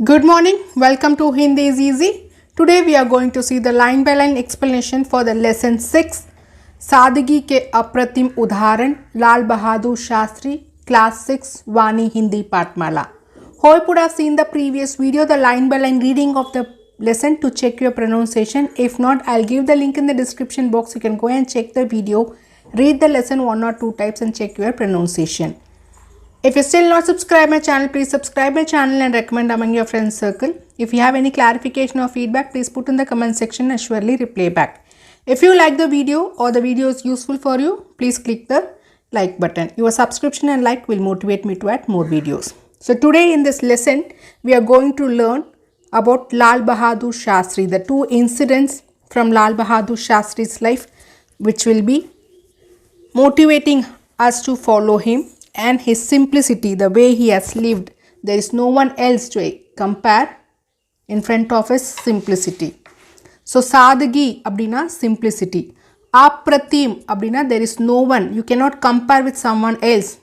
Good morning, welcome to Hindi is Easy. Today we are going to see the line by line explanation for the lesson 6 सादगी के अप्रतिम उदाहरण Lal Bahadur Shastri class 6 Vani Hindi Pathmala. Hope you have seen the previous video, the line by line reading of the lesson to check your pronunciation. If not, I'll give the link in the description box. You can go and check the video, read the lesson one or two times and check your pronunciation. If you still not subscribe my channel, please subscribe my channel and recommend among your friends circle. If you have any clarification or feedback, please put in the comment section and surely reply back. If you like the video or the video is useful for you, please click the like button. Your subscription and like will motivate me to add more videos. So today in this lesson, we are going to learn about Lal Bahadur Shastri, the two incidents from Lal Bahadur Shastri's life, which will be motivating us to follow him. And his simplicity, the way he has lived, there is no one else to compare in front of his simplicity. So sadagi abdina simplicity, apratim abdina there is no one, you cannot compare with someone else.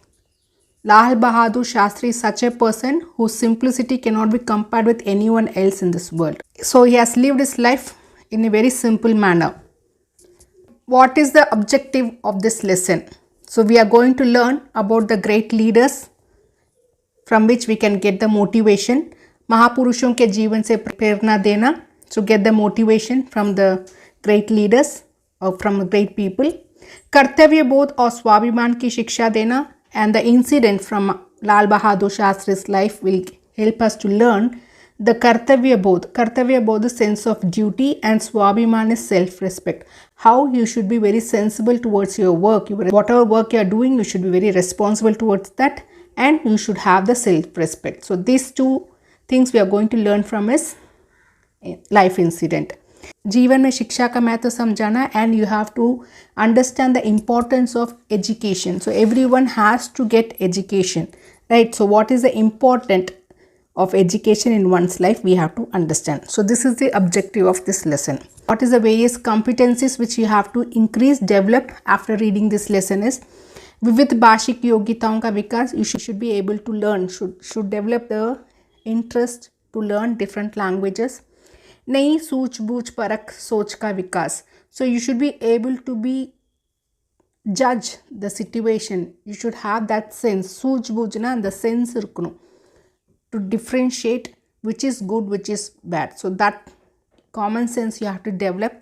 Lal Bahadur Shastri is such a person whose simplicity cannot be compared with anyone else in this world. So he has lived his life in a very simple manner. What is the objective of this lesson? So we are going to learn about the great leaders from which we can get the motivation. महापुरुषों के जीवन से प्रेरणा देना. So get the motivation from the great leaders or from great people. कर्तव्य बोध और स्वाभिमान की शिक्षा देना. And the incident from Lal Bahadur Shastri's life will help us to learn the Kartavya Bodh. Kartavya Bodh is sense of duty and Swabhiman is self-respect. How you should be very sensible towards your work. Whatever work you are doing, you should be very responsible towards that and you should have the self-respect. So these two things we are going to learn from his life incident. जीवन में शिक्षा का महत्व समझाना and you have to understand the importance of education. So everyone has to get education, right? So what is the important of education in one's life, we have to understand. So this is the objective of this lesson. What is the various competencies which you have to increase, develop after reading this lesson is विविध भाषिक योग्यताओं का विकास. You should be able to learn, should develop the interest to learn different languages. नई सूझबूझ परख सोच का विकास. So you should be able to be judge the situation. You should have that sense. सूझबूझ ना the sense रखनो to differentiate which is good, which is bad. So that common sense you have to develop.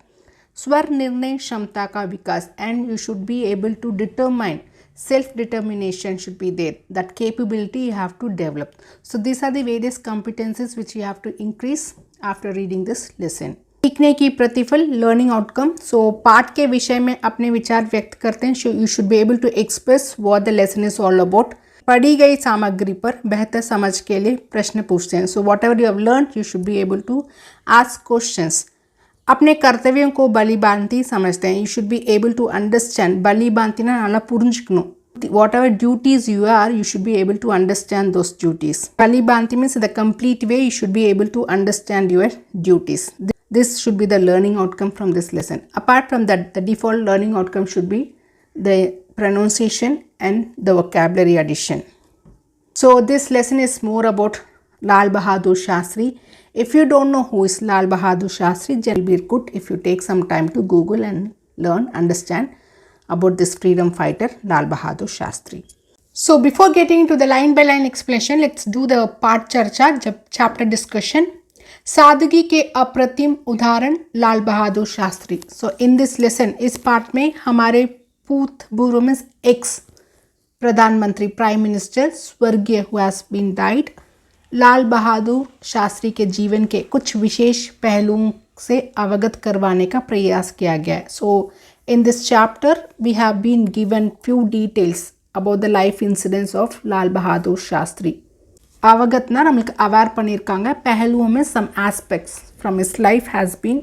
स्वर निर्णय क्षमता का विकास and you should be able to determine. Self-determination should be there. That capability you have to develop. So these are the various competencies which you have to increase after reading this lesson. सीखने की प्रतिफल learning outcome. So पाठ के विषय में अपने विचार व्यक्त करते हैं. So you should be able to express what the lesson is all about. पढ़ी गई सामग्री पर बेहतर समझ के लिए प्रश्न पूछते हैं. So whatever you have learned, you should be able to ask questions. अपने कर्तव्यों को बलिबांति समझते हैं. You should be able to understand. बलिबांति ना नाला पुरुंजकनो. Whatever duties you are, you should be able to understand those duties. Balibanti means the complete way you should be able to understand your duties. This should be the learning outcome from this lesson. Apart from that, the default learning outcome should be the pronunciation and the vocabulary addition. So this lesson is more about Lal Bahadur Shastri. If you don't know who is Lal Bahadur Shastri, it will be good if you take some time to Google and learn, understand about this freedom fighter Lal Bahadur Shastri. So before getting into the line by line explanation, let's do the part charcha, chapter discussion. सादगी के अप्रतिम उदाहरण Lal Bahadur Shastri. So in this lesson, इस part में हमारे भूतपूर्व में ex प्रधानमंत्री प्राइम मिनिस्टर स्वर्गीय who has been died Lal Bahadur Shastri के जीवन के कुछ विशेष पहलुओं से अवगत करवाने का प्रयास किया गया है. So in this chapter, we have been given few details about the life incidents of Lal Bahadur Shastri. அவகத்னா நம்மளுக்கு அவேர் பண்ணியிருக்காங்க. பஹலுவோं में some aspects from his life has been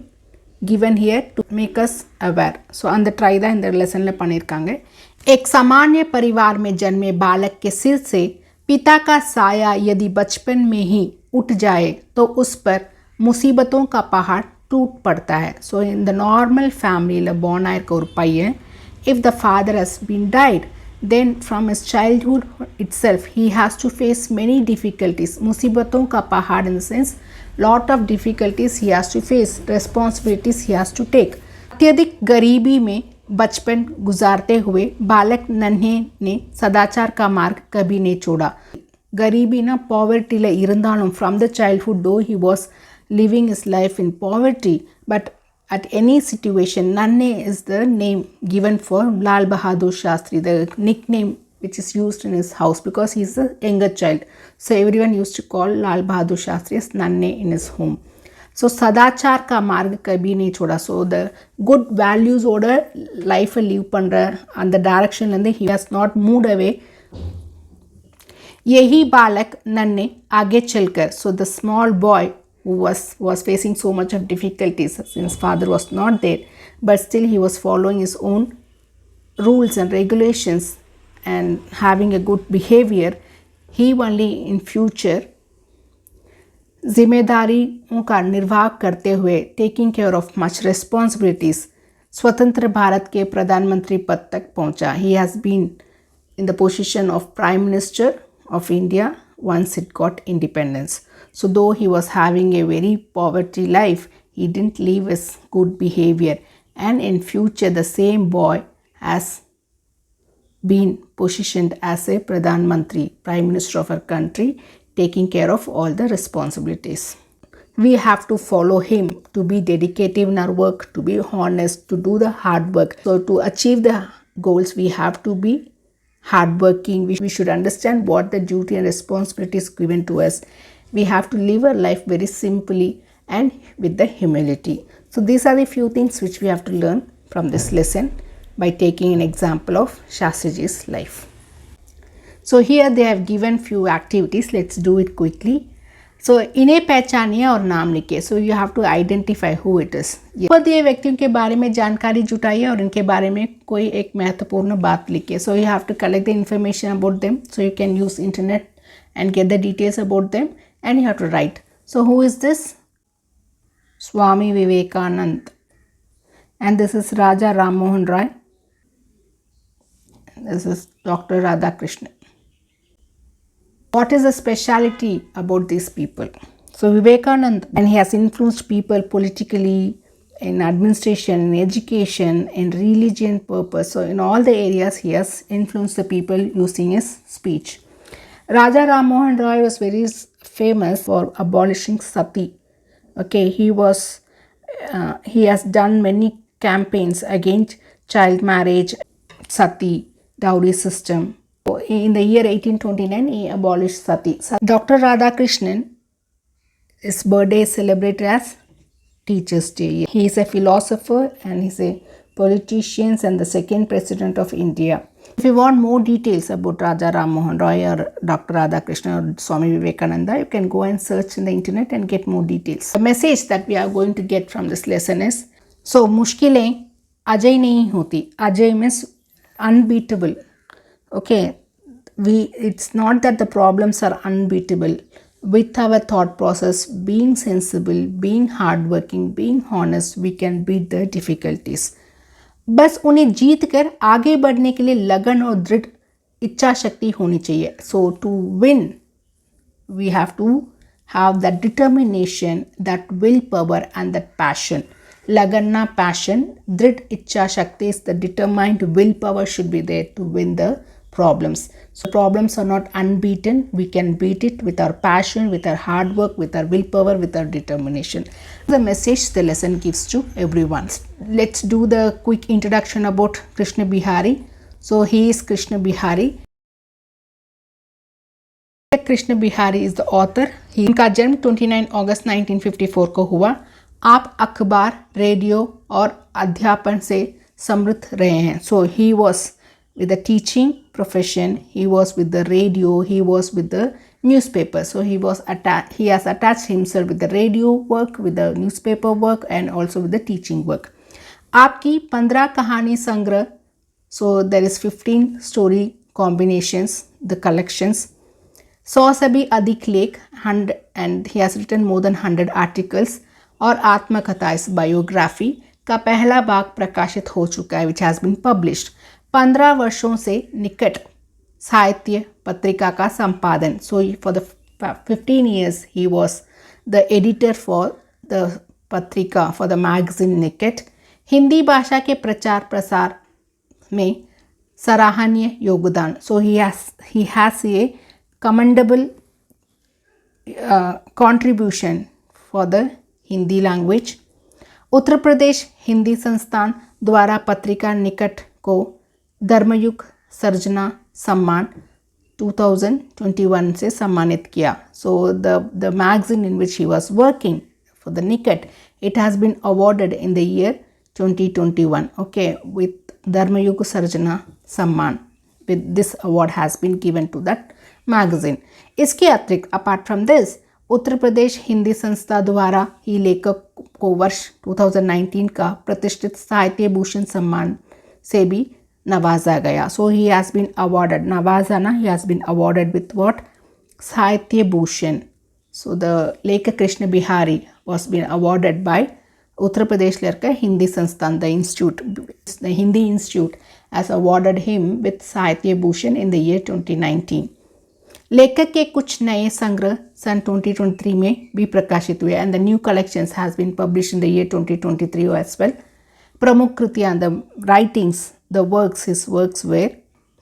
given here to make us aware. So அந்த try தான் இந்த லெசனில் பண்ணியிருக்காங்க. एक सामान्य परिवार में जन्मे बालक के सिर से पिता का साया यदि बचपन में ही उठ जाए तो उस पर मुसीबतों का पहाड़ टूट पड़ता है. So in the normal family born ஆயிருக்க ஒரு பையன், if the father has been died, then from his childhood itself he has to face many difficulties. मुसीबतों का पहाड़ in the sense lot of difficulties he has to face, responsibilities he has to take. अत्यधिक गरीबी में बचपन गुजारते हुए बालक नन्हे ने सदाचार का मार्ग कभी नहीं छोड़ा. गरीबी ना पॉवर्टीला இருந்தாலும் from the childhood though he was living his life in poverty, but at any situation Nanne is the name given for Lal Bahadur Shastri, the nickname which is used in his house because he is the younger child, so everyone used to call Lal Bahadur Shastri as Nanne in his home. So सदाचार का मार्ग कभी नहीं छोड़ा. So the good values order life live பண்ற அந்த direction and he has not moved away. यही बालक नन्हे आगे चलकर, so the small boy who was facing so much of difficulties since father was not there, but still he was following his own rules and regulations and having a good behavior. He only in future जिम्मेदारियों का निर्वाह करते हुए taking care of much responsibilities स्वतंत्र भारत के प्रधानमंत्री पद तक पहुंचा. He has been in the position of prime minister of India once it got independence. So though he was having a very poverty life, he didn't leave his good behavior, and in future the same boy has been positioned as a Pradhan Mantri, Prime Minister of our country, taking care of all the responsibilities. We have to follow him to be dedicated in our work, to be honest, to do the hard work. So to achieve the goals we have to be hardworking. We should understand what the duty and responsibilities given to us. We have to live our life very simply and with the humility. So these are the few things which we have to learn from this lesson by taking an example of Shastriji's life. So here they have given few activities. Let's do it quickly. So इन्हें पहचानिए और नाम लिखिए. So you have to identify who it is. ऊपर दिए व्यक्तियों के बारे में जानकारी जुटाइए और इनके बारे में कोई एक महत्वपूर्ण बात लिखिए. So you have to collect the information about them. So you can use internet and get the details about them, and you have to write. So who is this? Swami Vivekanand, and this is Raja Ram Mohan Roy. This is Dr. Radhakrishnan. What is the speciality about these people? So Vivekanand, and he has influenced people politically, in administration, in education, in religion purpose. So in all the areas he has influenced the people using his speech. Raja Ram Mohan Roy was very famous for abolishing sati. Okay, he has done many campaigns against child marriage, sati, dowry system. In the year 1829, he abolished sati. Dr. Radhakrishnan, his birthday is celebrated as Teachers' Day. He is a philosopher and he is a politician and the second president of India. If you want more details about Raja Ram Mohan Roy or Dr. Radhakrishnan or Swami Vivekananda, you can go and search in the internet and get more details. The message that we are going to get from this lesson is, so मुश्किलें अजय नहीं होती. Ajay means unbeatable. Okay, it's not that the problems are unbeatable. With our thought process, being sensible, being hardworking, being honest, we can beat the difficulties. बस उन्हें जीत कर आगे बढ़ने के लिए लगन और दृढ़ इच्छा शक्ति होनी चाहिए. So to win, we have to have that determination, that willpower and that passion. लगन ना passion, दृढ़ इच्छा शक्ति is the determined willpower should be there to win the problems. So problems are not unbeaten. We can beat it with our passion, with our hard work, with our willpower, with our determination. The message the lesson gives to everyone. Let's do the quick introduction about Krishna Bihari. So he is Krishna Bihari. Krishna Bihari is the author. इनका जन्म 29 अगस्त 1954 को हुआ. आप अखबार, radio और अध्यापन से समृद्ध रहे हैं. So he was with the teaching profession, he was with the radio, he was with the newspaper. So he has attached himself with the radio work, with the newspaper work and also with the teaching work. आपकी 15 कहानी संग्रह, so there is 15 story combinations, the collections. 100 से भी अधिक लेख, and he has written more than 100 articles. और आत्मकथा इस बायोग्राफी का पहला भाग प्रकाशित हो चुका है, which has been published. 15 वर्षों से निकट साहित्य पत्रिका का संपादन. So for the 15 years he was the editor for the patrika for the magazine Nikat. Hindi भाषा के प्रचार प्रसार में सराहनीय योगदान. So he has a commendable contribution for the Hindi language. Uttar Pradesh Hindi Sansthan द्वारा पत्रिका निकट को धर्मयुग सर्जना सम्मान 2021 से सम्मानित किया. सो the magazine in which he was working for the Nikat, it has been awarded in the year 2021, okay, with Dharmayuga Sarjana Samman. With this award has been given to that magazine. इसके अतिरिक्त apart from this, उत्तर प्रदेश हिंदी संस्था द्वारा ही लेखक को वर्ष 2019 का प्रतिष्ठित साहित्य भूषण सम्मान से भी नवाजा गया. So he has been awarded, नवाजा he has been awarded with what? साहित्य भूषण. So the लेखक Krishna Bihari was been awarded by Uttar Pradesh लड़का हिंदी संस्थान, the Hindi Institute has awarded him with साहित्य भूषण in the year 2019. लेखक के कुछ नए संग्रह सन 2023 में भी प्रकाशित हुए and the new collections has been published in the year 2023 as well. प्रमुख कृतियां, the writings, the works, his works were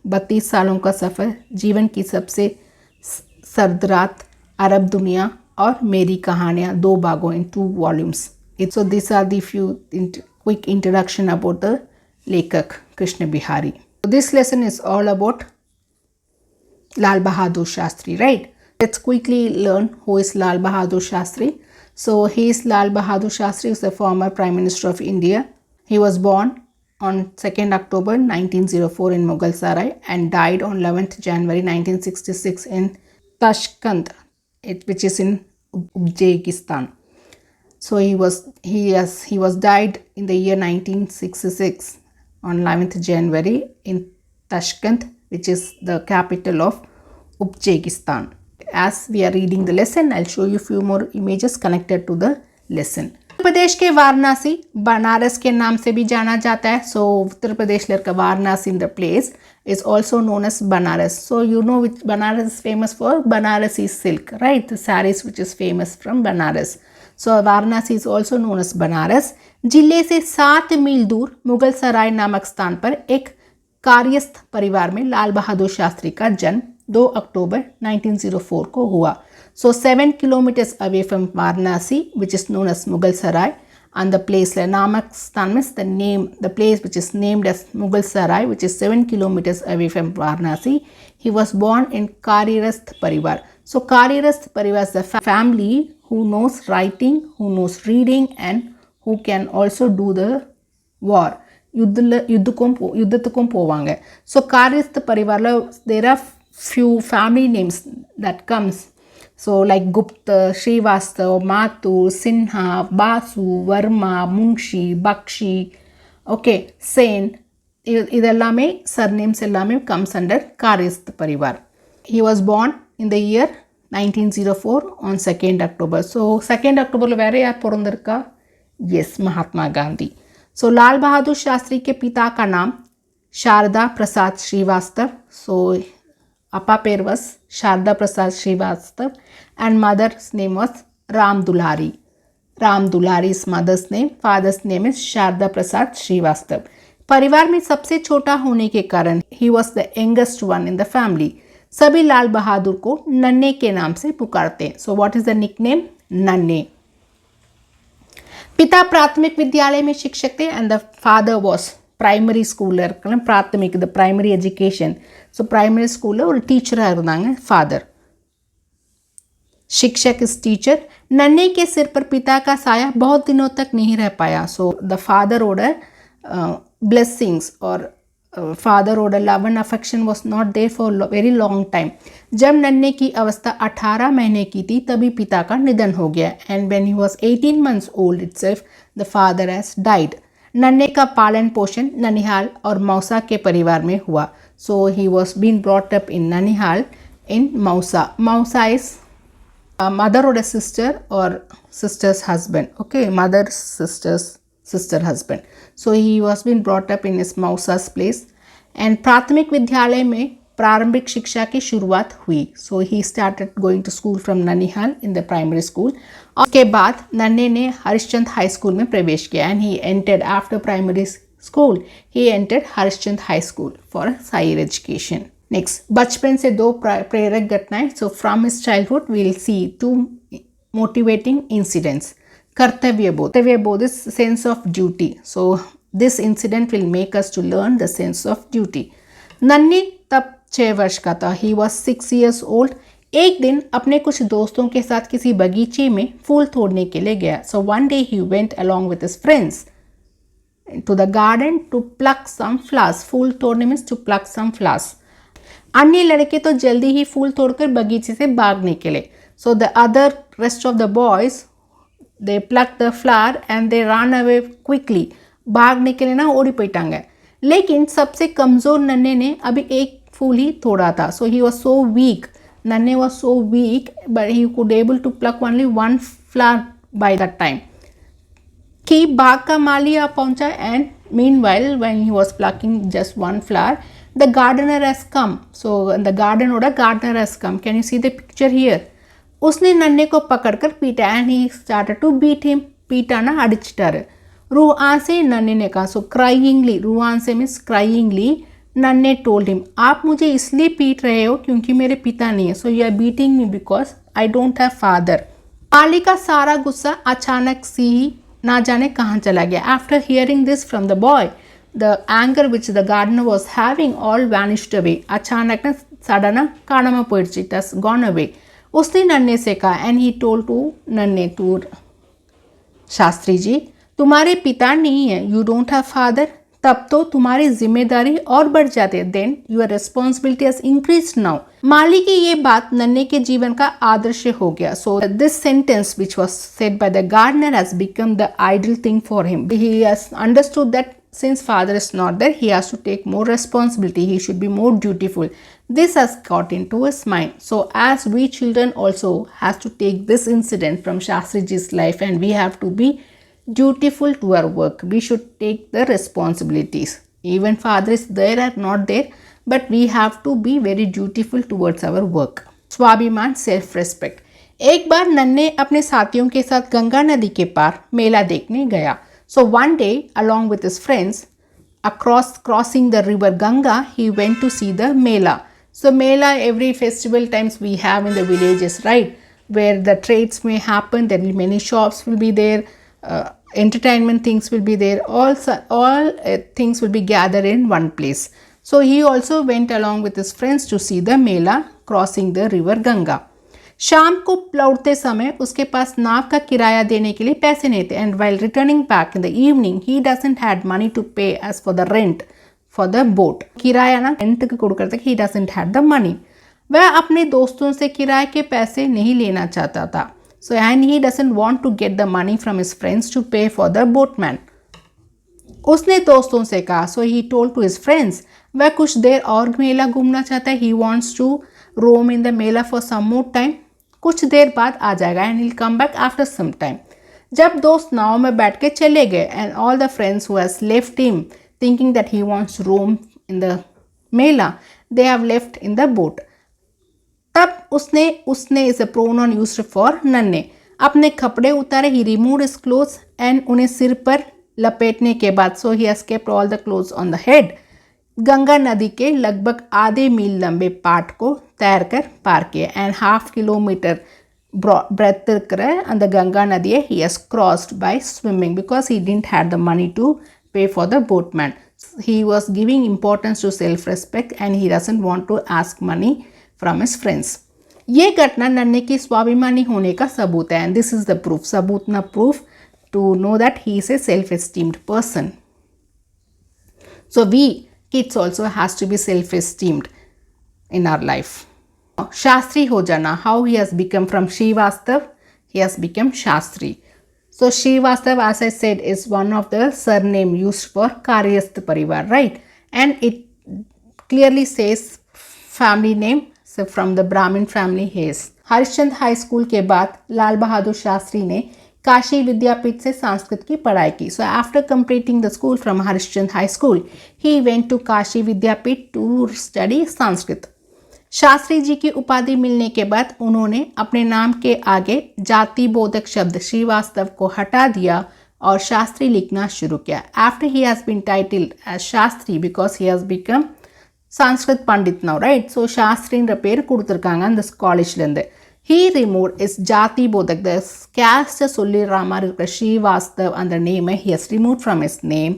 32 सालों का सफ़र, जीवन की सबसे सर्द रात, अरब दुनिया और मेरी कहानियाँ 2 भागों in 2 volumes. So these are the few quick introduction about the लेखक Krishna Bihari. So this lesson is all about Lal Bahadur Shastri, right? Let's quickly learn who is Lal Bahadur Shastri. So he is Lal Bahadur Shastri, is the former Prime Minister of India. He was born on 2nd October 1904 in Mughal Sarai and died on 11th January 1966 in Tashkent, which is in Uzbekistan. So he was died in the year 1966 on 11th January in Tashkent, which is the capital of Uzbekistan. As we are reading the lesson, I'll show you few more images connected to the lesson. Uttar Pradesh के वाराणसी बनारस के नाम से भी जाना जाता है. So Uttar Pradesh लड़का Varanasi in the place is also known as Banaras. So you know which Banaras is famous for? Banarasi silk, right? The sarees which is famous from Banaras. So Varanasi is also known as Banaras. जिले से 7 मील दूर मुगल सराय नामक स्थान पर एक कार्यस्थ परिवार में लाल बहादुर शास्त्री का जन्म 2 अक्टूबर 1904 को हुआ. So 7 kilometers away from Varanasi, which is known as Mughal Sarai, and the place नामक स्थान means the place which is named as Mughal Sarai, which is 7 kilometers away from Varanasi. He was born in Karirasth Parivar. So Karirasth Parivar is the family who knows writing, who knows reading, and who can also do the war. युद्धत्तुक्कुम पोवांगे. So Karirasth Parivar, there are few family names that comes. So like Gupta, Srivastav, Mathur, Sinha, Basu, Verma, Munshi, Bakshi, okay, Sen, idellame surnames ellame comes under Karirasth Parivar. He was born in the year 1904 on 2nd October. So 2nd October where yaar porandirka? Yes, Mahatma Gandhi. So लाल बहादुर शास्त्री के पिता का नाम शारदा प्रसाद Srivastava. So Appa pair was Sharda Prasad Srivastav and mother's name was Ram Dulhari. Ram Dulhari is mother's name. Father's name is Sharda Prasad Srivastav. परिवार में सबसे छोटा होने के कारण he was the youngest one in the family. सभी लाल बहादुर को नन्हे के नाम से पुकारते हैं. So what is the nickname? नन्हे. पिता प्राथमिक विद्यालय में शिक्षक थे and the father was primary schooler, प्राथमिक the primary education. So primary school और teacher இருந்தாங்க father. शिक्षक is teacher. नन्हे के सिर पर पिता का साया बहुत दिनों तक नहीं रह पाया. So the father order blessings or father order love and affection was not there for very long time. जब नन्हे की अवस्था 18 महीने की थी तभी पिता का निधन हो गया. And when he was 18 months old itself, the father has died. नन्हे का पालन पोषण ननिहाल और मौसा के परिवार में हुआ. So he was being brought up in Nanihal in Mausa. Mausa is a mother or a sister or sister's husband. Okay, mother's sister husband. So he was being brought up in his Mausa's place. And प्राथमिक विद्यालय में प्रारंभिक शिक्षा की शुरुआत हुई. So he started going to school from nanihal in the primary school. उसके बाद नन्हे ने हरिश्चंद हाई स्कूल में प्रवेश किया and he entered after primary school he entered Harishchandra high school for higher education. Next, बचपन से दो प्रेरक घटनाएं. So from his childhood we will see two motivating incidents. कर्तव्यबोध is sense of duty. So this incident will make us to learn the sense of duty. Nanhe तब 6 वर्ष का था. He was 6 years old. एक दिन अपने कुछ दोस्तों के साथ किसी बगीचे में फूल तोड़ने के लिए गया. So one day he went along with his friends to the garden to pluck some flowers. फूल तोड़ने means to pluck some flowers. अन्य लड़के तो जल्दी ही फूल तोड़कर बगीचे से भाग निकले. So the other rest of the boys they plug the flower and they run away quickly. भाग निकले ना, ओड़ी पोइटांगे. लेकिन सबसे कमज़ोर नन्हे ने अभी एक फूल ही तोड़ा था. So he was so weak. Nanhe was so weak but he could able to pluck only 1 flower by that time. कि बाग का माली आ पहुंचा and meanwhile when he was plucking just 1 flower the gardener has come. So the gardener has come. Can you see the picture here? उसने नन्हे को पकड़कर पीटा and he started to beat him. पीटा ना अडिचिटार. रूआं से नन्हे ने कहा. सो क्राइंगली, रूआं से मीन्स क्राइंगली नन्हे टोल्ड हिम, आप मुझे इसलिए पीट रहे हो क्योंकि मेरे पिता नहीं है. So you are beating me because I don't have father. माली का सारा गुस्सा अचानक से ही ना जाने कहाँ चला गया. After hearing this from the boy the anger which the gardener was having all vanished away. अचानक ना सडन काणामा पोइடுச்சு. It has gone away. उसने नन्हे से कहा and he told to Nanhe to Shastri ji, तुम्हारे पिता नहीं है. You don't have father. तब तो तुम्हारी जिम्मेदारी और बढ़ जाती. Then your responsibility has increase now. माली की ये बात नन्हे के जीवन का आदर्श हो गया. So this sentence which was said by the gardener has become the ideal thing for him. He has understood that since father is not there, he has to take more responsibility. He should be more dutiful. This has got into his mind. So as we children also has to take this incident from Shastriji's life and we have to be dutiful to our work. We should take the responsibilities. Even father is there or not there, but we have to be very dutiful towards our work. स्वाभिमान, self respect. एक बार नन्हे अपने साथियों के साथ गंगा नदी के पार मेला देखने गया. So one day, along with his friends, crossing the river Ganga, he went to see the Mela. So Mela, every festival times we have in the villages, right? Where the trades may happen, there will be many shops will be there, entertainment things will be there, all things will be gathered in one place. So he also went along with his friends to see the Mela crossing the river Ganga. शाम को लौटते समय उसके पास नाव का किराया देने के लिए पैसे नहीं थे. And while returning back in the evening he doesn't had money to pay as for the rent for the boat. किराया ना रेंट के கொடுக்கறதுக்கு he doesn't had the money. वह अपने दोस्तों से किराए के पैसे नहीं लेना चाहता था. So and he doesn't want to get the money from his friends to pay for the boatman. उसने दोस्तों से कहा. So he told to his friends, वह कुछ देर और मेला घूमना चाहता है. He wants to roam in the mela for some more time. कुछ देर बाद आ जाएगा and he will come back after some time. जब दोस्त नाव में बैठ के चले गए and all the friends who has left him thinking that he wants to roam in the mela, they have left in the boat. तब उसने is a pronoun used for Nanhe. अपने कपड़े उतारे. He removed his clothes and उन्हें सिर पर लपेटने के बाद so he has kept all the clothes on the head. Ganga नदी के लगभग आधे मील लंबे पाट को तैरकर पार किया and ½ kilometre breadth and the Ganga Nadi he has crossed by swimming because he didn't had the money to pay for the boatman. He was giving importance to self respect and he doesn't want to ask money from his friends. ये घटना नन्हे की स्वाभिमानी होने का सबूत है. And this is the proof. सबूत ना proof to know that he is a self esteemed person. So we kids also has to be self-esteemed in our life. Shastri ho jana, how he has become from Srivastav, he has become Shastri. So Srivastav, as I said, is one of the surname used for Karyasth Parivar, right? And it clearly says family name, so from the Brahmin family he is. Harishchand high school के बाद लाल बहादुर शास्त्री ने काशी विद्यापीठ से संस्कृत की पढ़ाई की. So after completing the school from Harishchand High School, he went to Kashi Vidyapeeth to study Sanskrit. Shastri ji की उपाधि मिलने के बाद उन्होंने अपने नाम के आगे जाति बोधक शब्द श्रीवास्तव को हटा दिया और शास्त्री लिखना शुरू किया. After he has been titled as Shastri because he has become Sanskrit Pandit now, right? So Shastriன்ற பேர் கொடுத்துருக்காங்க அந்த காலேஜ்லேருந்து. He removed his Jati Bodhak, the caste சொல்லிடுற மாதிரி இருக்கிற ஸ்ரீவாஸ்தவ் அந்த நேமை he has removed from his name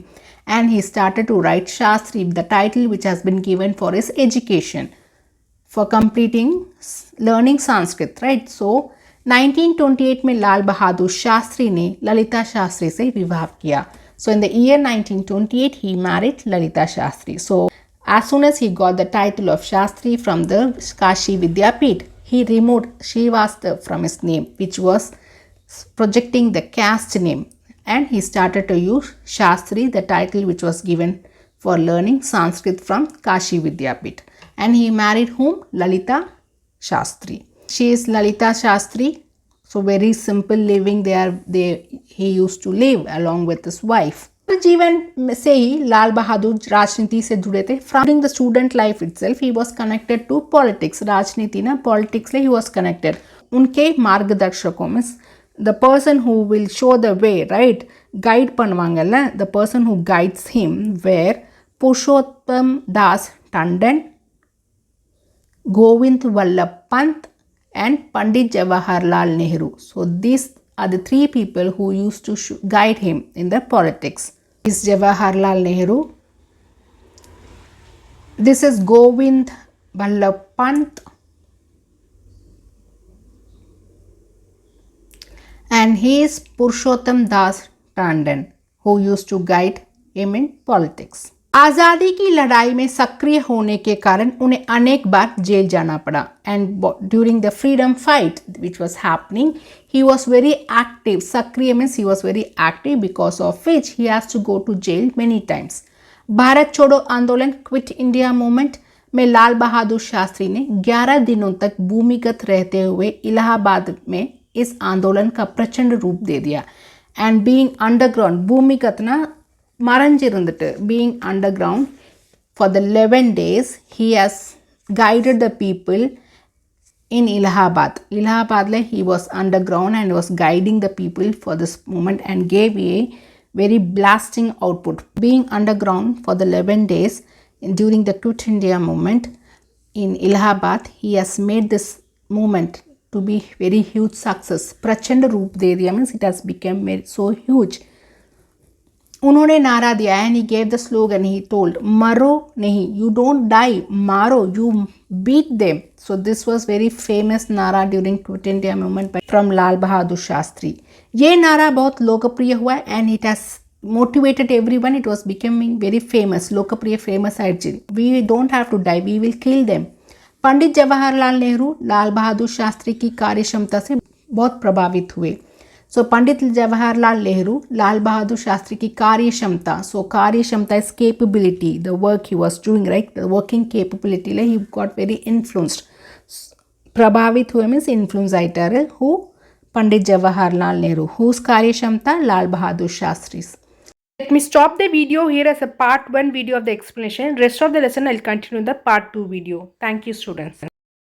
and he started to write Shastri, the title which has been given for his education, for completing learning Sanskrit, right? So 1928 में लाल बहादुर शास्त्री ने ललिता शास्त्री से विवाह किया. So in the year 1928 he married Lalita Shastri. So as soon as he got the title of Shastri from the Kashi Vidyapith, he removed Srivastav from his name, which was projecting the caste name, and he started to use Shastri, the title which was given for learning Sanskrit from Kashi Vidyapith. And he married whom? Lalita Shastri. She is Lalita Shastri. So very simple living he used to live along with his wife. जीवन से ही लाल बहादुर राजनीति से जुड़े थे. From the student life itself he was connected to politics. राजनीति ना politics ले he was connected. उनके मार्गदर्शकों में the person who will show the way, right, guide பண்ணுவாங்கல்ல, the person who guides him were Purushottam Das Tandon, Govind Vallabh Pant and Pandit Jawaharlal Nehru. So these are the three people who used to guide him in the politics. This is Jawaharlal Nehru. This is Govind Vallabh Pant. And he is Purushottam Das Tandon, who used to guide him in politics. आज़ादी की लड़ाई में सक्रिय होने के कारण उन्हें अनेक बार जेल जाना पड़ा. And during the freedom fight which was happening he was very active. सक्रिय means he was very active because of which he has to go to jail many times. Bharat छोड़ो आंदोलन क्विट इंडिया मूवमेंट में लाल बहादुर शास्त्री ने 11 दिनों तक भूमिगत रहते हुए इलाहाबाद में इस आंदोलन का प्रचंड रूप दे दिया. एंड बीइंग अंडरग्राउंड, भूमिगत ना மறைஞ்சிருந்துட்டு, being underground for the 11 days he has guided the people in Allahabad. Allahabad he was underground and was guiding the people for this movement and gave a very blasting output. Being underground for the 11 days during the Quit India movement in Allahabad, he has made this movement to be very huge success. प्रचंड रूप दे दिया means it has become so huge. उन्होंने नारा दिया and he gave the slogan. He told मरो नहीं, you don't die, मारो, you beat them. So this was very famous nara during quit India movement from Lal Bahadur Shastri. ये नारा बहुत लोकप्रिय हुआ and it has motivated everyone. It was becoming very famous, लोकप्रिय, famous ideal. We don't have to die, we will kill them. Pandit Jawaharlal Nehru Lal Bahadur Shastri की कार्यक्षमता से बहुत प्रभावित हुए. So Pandit Jawaharlal Nehru, Lal Bahadur Shastri ki karya shamta. So karya shamta is capability, the work he was doing, right? The working capability, like he got very influenced. Prabhavit hue means influence aitare. Who? Pandit Jawaharlal Nehru. Whose karya shamta? Lal Bahadur Shastri's. Let me stop the video here as a part 1 video of the explanation. Rest of the lesson I'll continue in the part 2 video. Thank you, students.